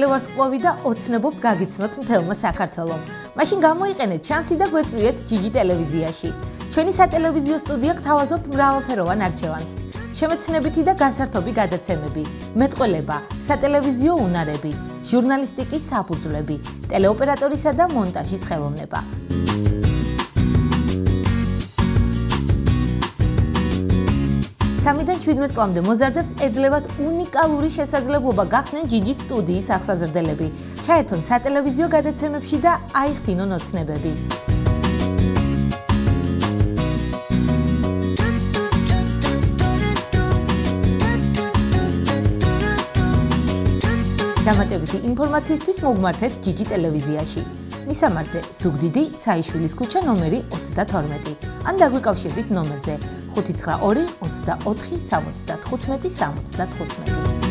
ტელევარსკვლავი და ოცნებობთ გაგიცნოთ მთელმა საქართველომ. მაშინ გამოიყენეთ შანსი და გვეწვიეთ GG ტელევიზიაში. ჩვენი სატელევიზიო სტუდია გთავაზობთ მრავალფეროვან არჩევანს. შემეცნებითი და გასართობი გადაცემები, მეტყველება, სატელევიზიო უნარები, ჟურნალისტიკის საფუძვლები, ტელეოპერატორისა და მონტაჟის ხელოვნება. სამიდან 17 წლამდე მოზარდებს ეძლევათ უნიკალური შესაძლებლობა გახდნენ GG სტუდიის აღსაზრდელები. ჩაერთონ სატელევიზიო გადაცემებში და აიხფინონ ოცნებები. დამატებითი ინფორმაციისთვის მოგმართეთ GG ტელევიზიაში. მისამართზე ზუგდიდი ცაიშვილის ქუჩა ნომერი 32. ან დაგვიკავშირდით ნომერზე 592 24 75 75.